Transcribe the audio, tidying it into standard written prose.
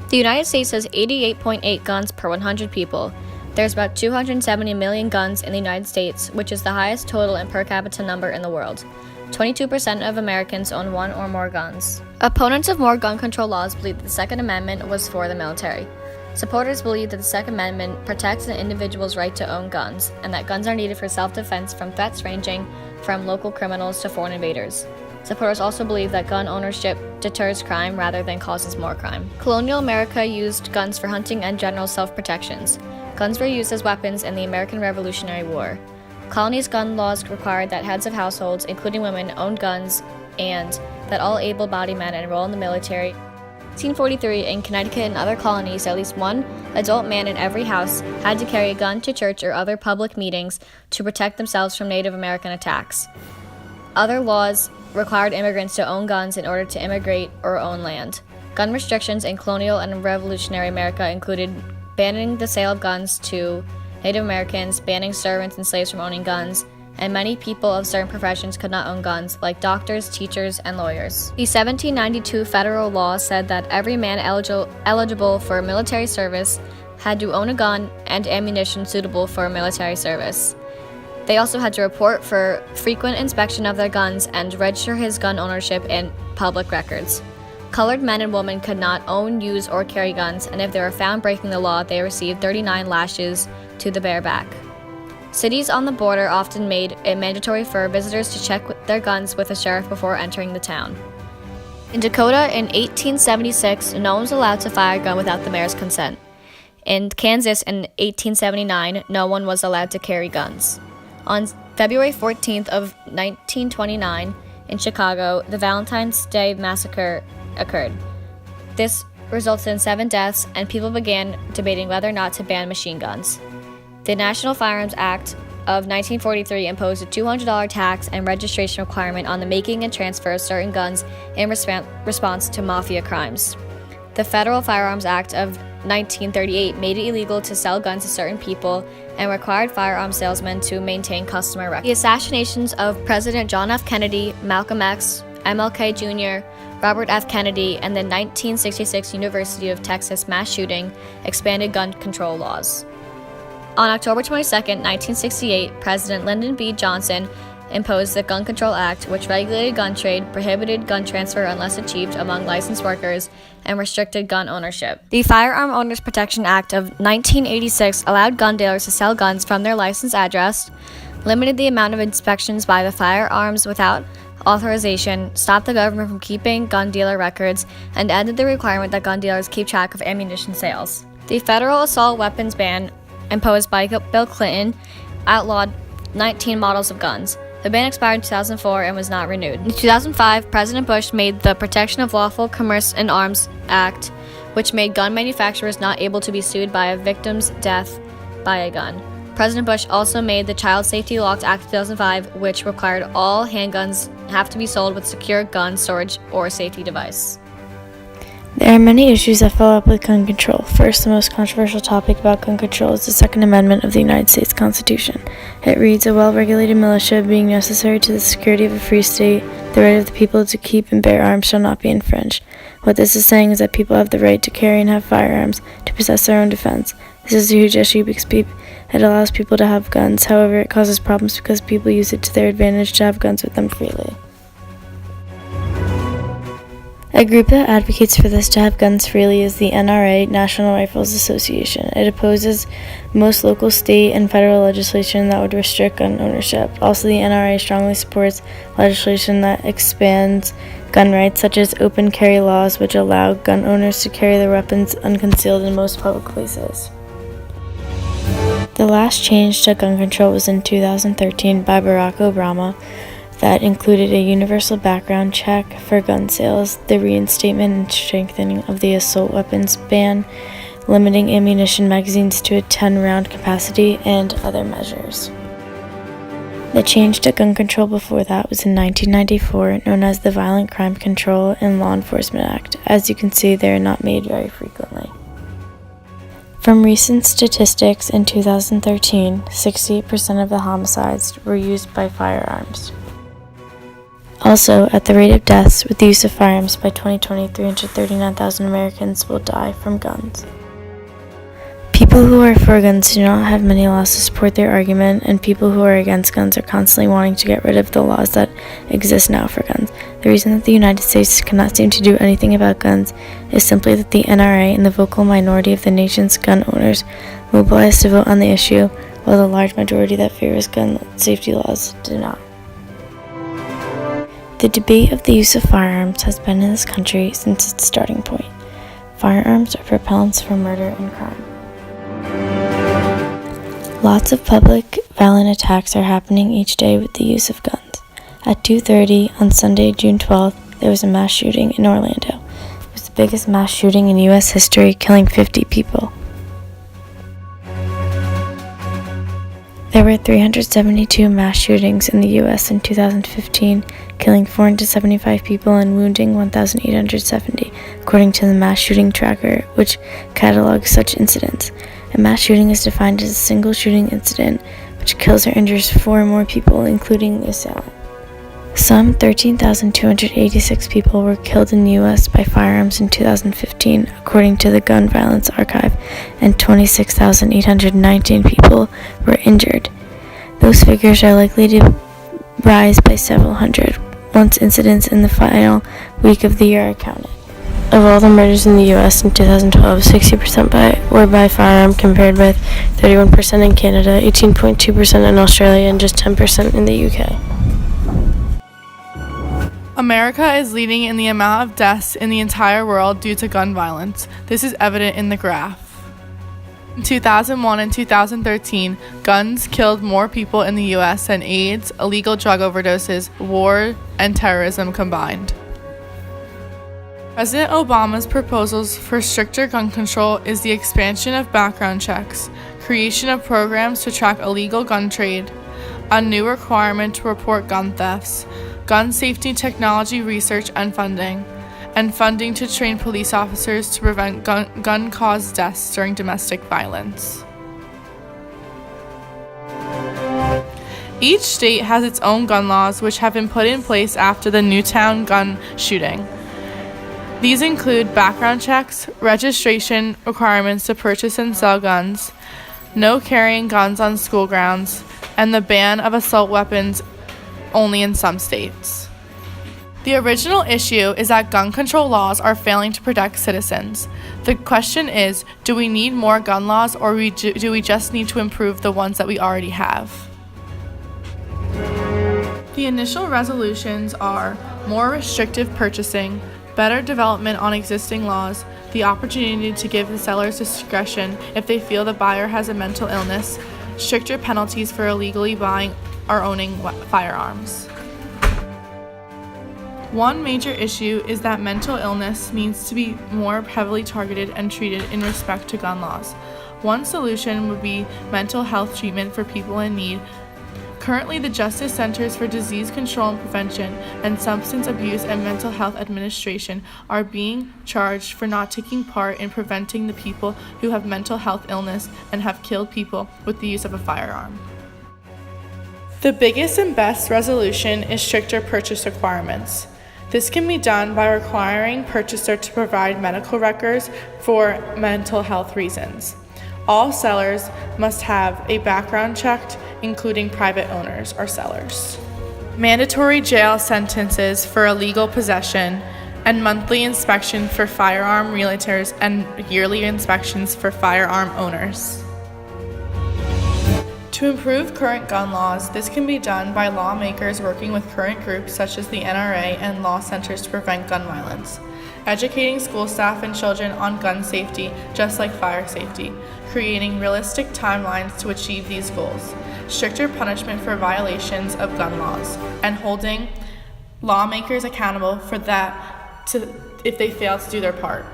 The United States has 88.8 guns per 100 people. There's about 270 million guns in the United States, which is the highest total and per capita number in the world. 22% of Americans own one or more guns. Opponents of more gun control laws believe that the Second Amendment was for the military. Supporters believe that the Second Amendment protects an individual's right to own guns, and that guns are needed for self-defense from threats ranging from local criminals to foreign invaders. Supporters also believe that gun ownership deters crime rather than causes more crime. Colonial America used guns for hunting and general self-protections. Guns were used as weapons in the American Revolutionary War. Colonies' gun laws required that heads of households, including women, owned guns, and that all able-bodied men enroll in the military. In 1843, in Connecticut and other colonies, at least one adult man in every house had to carry a gun to church or other public meetings to protect themselves from Native American attacks. Other laws required immigrants to own guns in order to immigrate or own land. Gun restrictions in colonial and revolutionary America included banning the sale of guns to Native Americans, banning servants and slaves from owning guns, and many people of certain professions could not own guns, like doctors, teachers, and lawyers. The 1792 federal law said that every man eligible for military service had to own a gun and ammunition suitable for military service. They also had to report for frequent inspection of their guns and register his gun ownership in public records. Colored men and women could not own, use, or carry guns, and if they were found breaking the law, they received 39 lashes to the bare back. Cities on the border often made it mandatory for visitors to check their guns with a sheriff before entering the town. In Dakota, in 1876, no one was allowed to fire a gun without the mayor's consent. In Kansas, in 1879, no one was allowed to carry guns. On February 14th of 1929, in Chicago, the Valentine's Day Massacre occurred. This resulted in 7 deaths, and people began debating whether or not to ban machine guns. The National Firearms Act of 1943 imposed a $200 tax and registration requirement on the making and transfer of certain guns in response to mafia crimes. The Federal Firearms Act of 1938 made it illegal to sell guns to certain people and required firearms salesmen to maintain customer records. The assassinations of President John F. Kennedy, Malcolm X, MLK Jr., Robert F. Kennedy, and the 1966 University of Texas mass shooting expanded gun control laws. On October 22, 1968, President Lyndon B. Johnson imposed the Gun Control Act, which regulated gun trade, prohibited gun transfer unless achieved among licensed workers, and restricted gun ownership. The Firearm Owners Protection Act of 1986 allowed gun dealers to sell guns from their licensed address, limited the amount of inspections by the firearms without authorization, stopped the government from keeping gun dealer records, and ended the requirement that gun dealers keep track of ammunition sales. The federal assault weapons ban imposed by Bill Clinton outlawed 19 models of guns. The ban expired in 2004 and was not renewed. In 2005, President Bush made the Protection of Lawful Commerce in Arms Act, which made gun manufacturers not able to be sued by a victim's death by a gun. President Bush also made the Child Safety Law Act of 2005, which required all handguns have to be sold with secure gun storage or safety device. There are many issues that follow up with gun control. First, the most controversial topic about gun control is the Second Amendment of the United States Constitution. It reads, "A well-regulated militia being necessary to the security of a free state, the right of the people to keep and bear arms shall not be infringed." What this is saying is that people have the right to carry and have firearms to possess their own defense. This is a huge issue because it allows people to have guns. However, it causes problems because people use it to their advantage to have guns with them freely. A group that advocates for this to have guns freely is the NRA, National Rifles Association. It opposes most local, state, and federal legislation that would restrict gun ownership. Also, the NRA strongly supports legislation that expands gun rights, such as open carry laws, which allow gun owners to carry their weapons unconcealed in most public places. The last change to gun control was in 2013 by Barack Obama, that included a universal background check for gun sales, the reinstatement and strengthening of the assault weapons ban, limiting ammunition magazines to a 10-round capacity, and other measures. The change to gun control before that was in 1994, known as the Violent Crime Control and Law Enforcement Act. As you can see, they are not made very frequently. From recent statistics in 2013, 68% of the homicides were used by firearms. Also, at the rate of deaths with the use of firearms, by 2020, 339,000 Americans will die from guns. People who are for guns do not have many laws to support their argument, and people who are against guns are constantly wanting to get rid of the laws that exist now for guns. The reason that the United States cannot seem to do anything about guns is simply that the NRA and the vocal minority of the nation's gun owners mobilize to vote on the issue, while the large majority that favors gun safety laws do not. The debate of the use of firearms has been in this country since its starting point. Firearms are propellants for murder and crime. Lots of public, violent attacks are happening each day with the use of guns. At 2:30 on Sunday, June 12th, there was a mass shooting in Orlando. It was the biggest mass shooting in U.S. history, killing 50 people. There were 372 mass shootings in the U.S. in 2015, killing 475 people and wounding 1,870, according to the Mass Shooting Tracker, which catalogs such incidents. A mass shooting is defined as a single shooting incident which kills or injures 4 or more people, including the assailant. Some 13,286 people were killed in the U.S. by firearms in 2015, according to the Gun Violence Archive, and 26,819 people were injured. Those figures are likely to rise by several hundred once incidents in the final week of the year are counted. Of all the murders in the U.S. in 2012, 60% were by firearm, compared with 31% in Canada, 18.2% in Australia, and just 10% in the UK. America is leading in the amount of deaths in the entire world due to gun violence. This is evident in the graph. In 2001 and 2013, guns killed more people in the U.S. than AIDS, illegal drug overdoses, war, and terrorism combined. President Obama's proposals for stricter gun control is the expansion of background checks, creation of programs to track illegal gun trade, a new requirement to report gun thefts, gun safety technology research and funding to train police officers to prevent gun-caused deaths during domestic violence. Each state has its own gun laws, which have been put in place after the Newtown gun shooting. These include background checks, registration requirements to purchase and sell guns, no carrying guns on school grounds, and the ban of assault weapons only in some states. The original issue is that gun control laws are failing to protect citizens. The question is, do we need more gun laws, or do we just need to improve the ones that we already have? The initial resolutions are more restrictive purchasing, better development on existing laws, the opportunity to give the sellers discretion if they feel the buyer has a mental illness, stricter penalties for illegally buying or owning firearms. One major issue is that mental illness needs to be more heavily targeted and treated in respect to gun laws. One solution would be mental health treatment for people in need. Currently, the Justice Centers for Disease Control and Prevention and Substance Abuse and Mental Health Administration are being charged for not taking part in preventing the people who have mental health illness and have killed people with the use of a firearm. The biggest and best resolution is stricter purchase requirements. This can be done by requiring purchaser to provide medical records for mental health reasons. All sellers must have a background checked, including private owners or sellers. Mandatory jail sentences for illegal possession, and monthly inspection for firearm realtors and yearly inspections for firearm owners. To improve current gun laws, this can be done by lawmakers working with current groups such as the NRA and law centers to prevent gun violence, educating school staff and children on gun safety, just like fire safety, creating realistic timelines to achieve these goals, stricter punishment for violations of gun laws, and holding lawmakers accountable for that if they fail to do their part.